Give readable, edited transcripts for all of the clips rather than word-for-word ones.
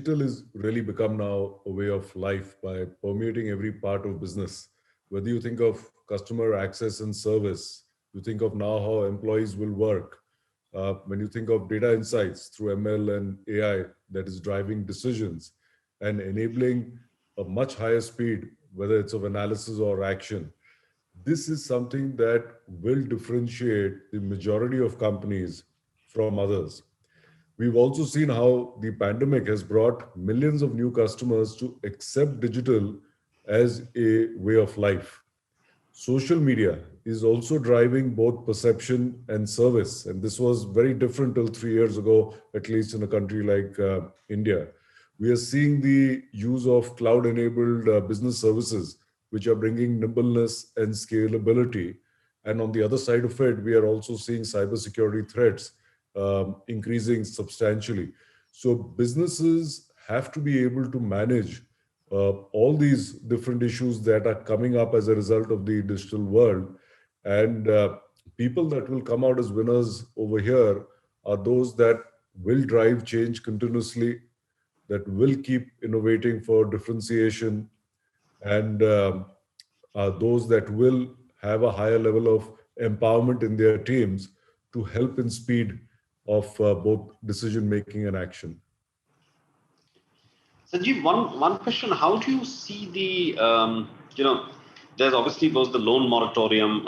digital is really become now a way of life by permeating every part of business. Whether you think of customer access and service, you think of now how employees will work. When you think of data insights through ML and AI that is driving decisions and enabling a much higher speed, whether it's of analysis or action, this is something that will differentiate the majority of companies from others. We've also seen how the pandemic has brought millions of new customers to accept digital as a way of life. Social media is also driving both perception and service. And this was very different till 3 years ago, at least in a country like India. We are seeing the use of cloud enabled business services, which are bringing nimbleness and scalability. And on the other side of it, we are also seeing cybersecurity threats increasing substantially. So businesses have to be able to manage all these different issues that are coming up as a result of the digital world. And people that will come out as winners over here are those that will drive change continuously, that will keep innovating for differentiation, and those that will have a higher level of empowerment in their teams to help in speed of both decision making and action. Sanjeev, one question: how do you see the there's obviously was the loan moratorium,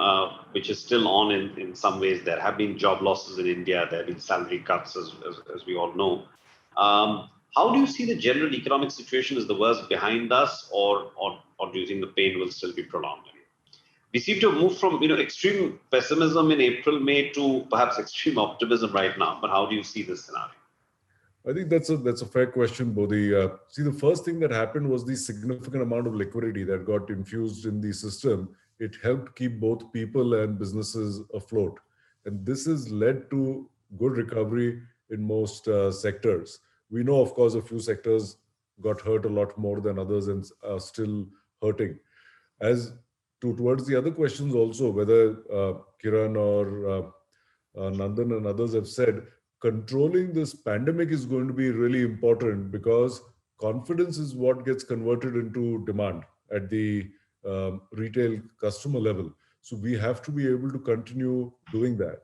which is still on in some ways. There have been job losses in India. There have been salary cuts, as we all know. How do you see the general economic situation? Is the worst behind us, or do you think the pain will still be prolonged? We seem to have moved from extreme pessimism in April, May to perhaps extreme optimism right now. But how do you see this scenario? I think that's a fair question, Bodhi. See, the first thing that happened was the significant amount of liquidity that got infused in the system. It helped keep both people and businesses afloat, and this has led to good recovery in most sectors. We know, of course, a few sectors got hurt a lot more than others and are still hurting. As towards the other questions also, whether Kiran or Nandan and others have said, controlling this pandemic is going to be really important because confidence is what gets converted into demand at the retail customer level. So we have to be able to continue doing that.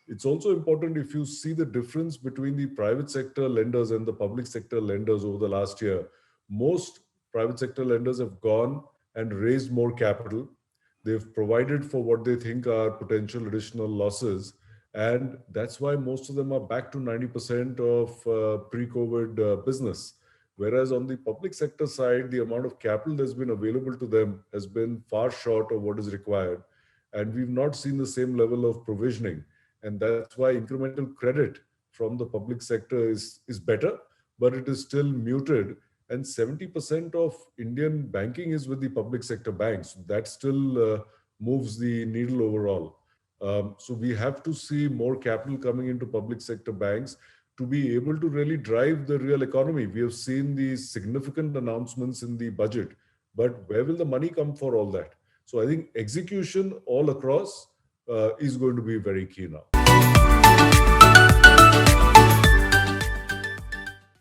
It's also important if you see the difference between the private sector lenders and the public sector lenders over the last year. Most private sector lenders have gone and raised more capital. They've provided for what they think are potential additional losses. And that's why most of them are back to 90% of pre-COVID business. Whereas on the public sector side, the amount of capital that's been available to them has been far short of what is required. And we've not seen the same level of provisioning. And that's why incremental credit from the public sector is better, but it is still muted. And 70% of Indian banking is with the public sector banks. That still moves the needle overall. So we have to see more capital coming into public sector banks to be able to really drive the real economy. We have seen these significant announcements in the budget, but where will the money come for all that? So I think execution all across is going to be very key now.